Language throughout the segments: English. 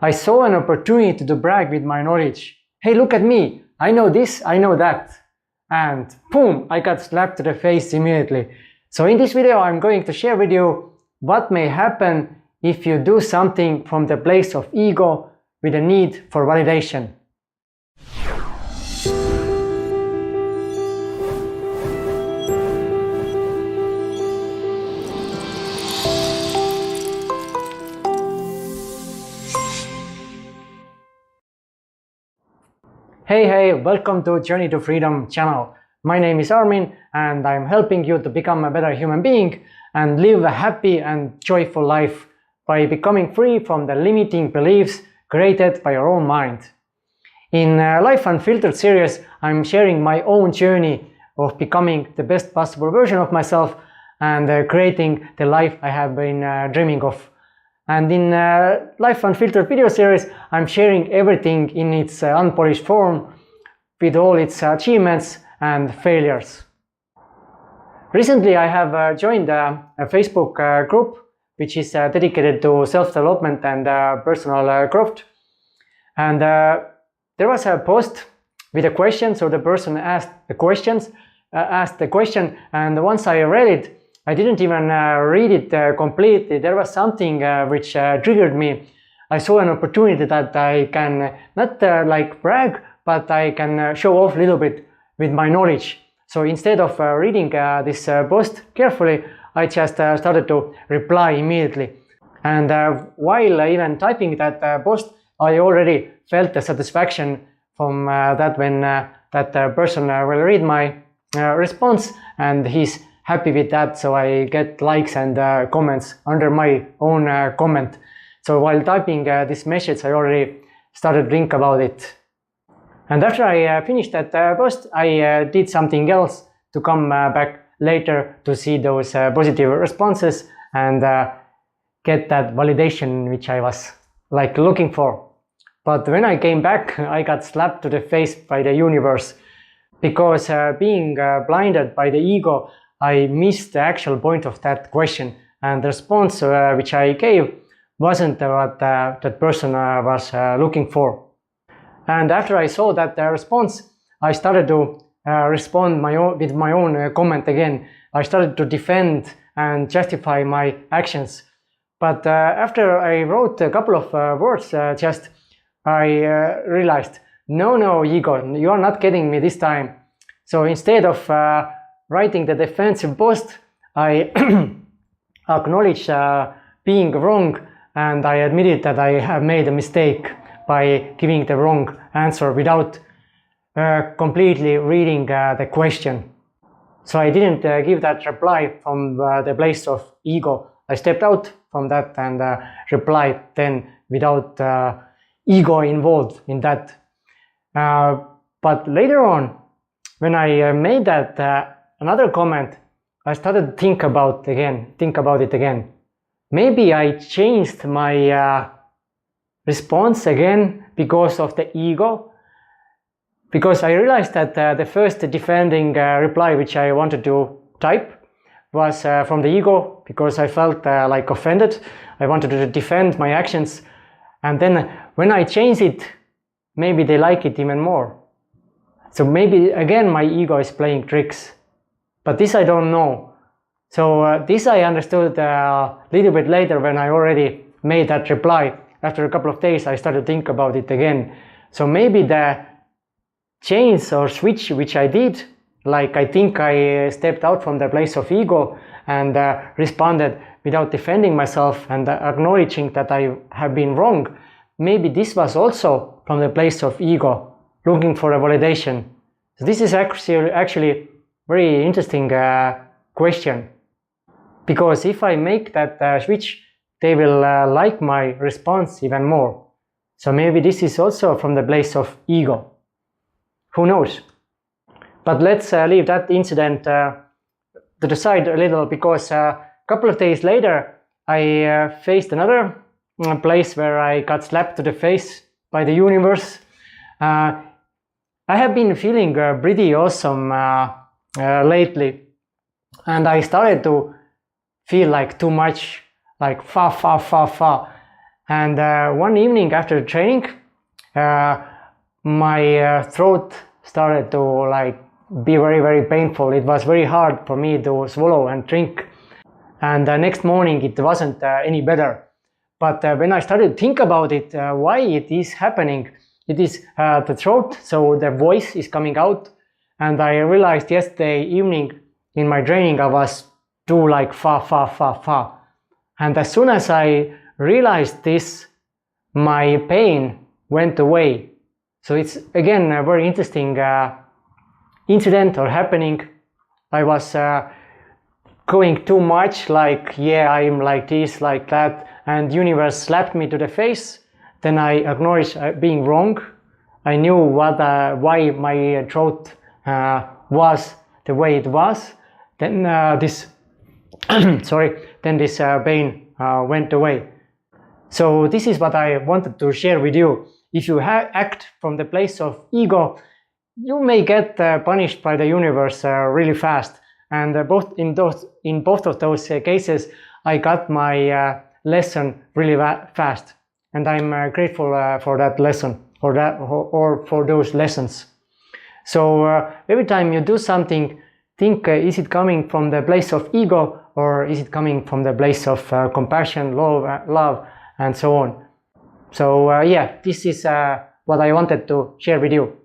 I saw an opportunity to brag with my knowledge. Hey, look at me, I know this, I know that. And boom, I got slapped to the face immediately. So in this video I'm going to share with you what may happen if you do something from the place of ego with a need for validation. Hey, welcome to Journey to Freedom channel. My name is Armin and I'm helping you to become a better human being and live a happy and joyful life by becoming free from the limiting beliefs created by your own mind. In Life Unfiltered series, I'm sharing my own journey of becoming the best possible version of myself and creating the life I have been dreaming of. And in Life Unfiltered video series, I'm sharing everything in its unpolished form with all its achievements and failures. Recently, I have joined a Facebook group which is dedicated to self-development and personal growth. And there was a post with a question, so the person asked the question, and once I read it, I didn't even read it completely. There was something which triggered me. I saw an opportunity that I can not like brag, but I can show off a little bit with my knowledge. So instead of reading this post carefully, I just started to reply immediately. And while even typing that post, I already felt the satisfaction from that when that person will read my response, and he's happy with that, so I get likes and comments under my own comment. So while typing this message, I already started to think about it. And after I finished that post, I did something else to come back later to see those positive responses and get that validation which I was like looking for. But when I came back, I got slapped to the face by the universe, because being blinded by the ego, I missed the actual point of that question, and the response which I gave wasn't what that person was looking for. And after I saw that response, I started to respond with my own comment again. I started to defend and justify my actions. But after I wrote a couple of words, I realized, no, ego, you are not getting me this time. So instead of writing the defensive post, I acknowledged being wrong, and I admitted that I have made a mistake by giving the wrong answer without completely reading the question. So I didn't give that reply from the place of ego. I stepped out from that and replied then without ego involved in that. But later on, when I made that another comment, I started to think about it again. Maybe I changed my response again because of the ego, because I realized that the first defending reply which I wanted to type was from the ego, because I felt like offended. I wanted to defend my actions, and then when I changed it, maybe they like it even more. So maybe again my ego is playing tricks. But this I don't know. So this I understood a little bit later when I already made that reply. After a couple of days I started to think about it again. So maybe the change or switch which I did, like I think I stepped out from the place of ego and responded without defending myself and acknowledging that I have been wrong. Maybe this was also from the place of ego, looking for a validation. So this is actually very interesting question, because if I make that switch, they will like my response even more. So maybe this is also from the place of ego. Who knows? But let's leave that incident to the side a little, because a couple of days later I faced another place where I got slapped to the face by the universe. I have been feeling pretty awesome lately, and I started to feel like too much, like far. And one evening after training, my throat started to like be very painful. It was very hard for me to swallow and drink. And the next morning it wasn't any better. But when I started to think about it, why it is happening, it is the throat, so the voice is coming out. And I realized yesterday evening in my training I was too like fa. And as soon as I realized this, my pain went away. So it's again a very interesting incident or happening. I was going too much like, yeah, I'm like this, like that, and universe slapped me to the face. Then I acknowledged being wrong. I knew why my throat was the way it was. Then this pain went away. So this is what I wanted to share with you. If you act from the place of ego, you may get punished by the universe really fast. And in both of those cases, I got my lesson really fast. And I'm grateful for that lesson, or for those lessons. So every time you do something, think, is it coming from the place of ego, or is it coming from the place of compassion, love, and so on. So yeah, this is what I wanted to share with you.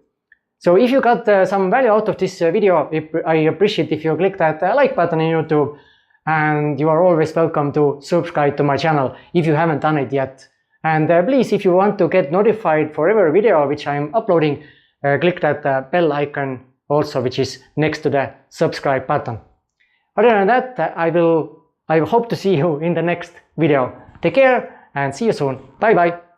So if you got some value out of this video, I appreciate if you click that like button in YouTube, and you are always welcome to subscribe to my channel if you haven't done it yet. And please, if you want to get notified for every video which I'm uploading, click that bell icon also, which is next to the subscribe button. Other than that, I hope to see you in the next video. Take care and see you soon. Bye bye.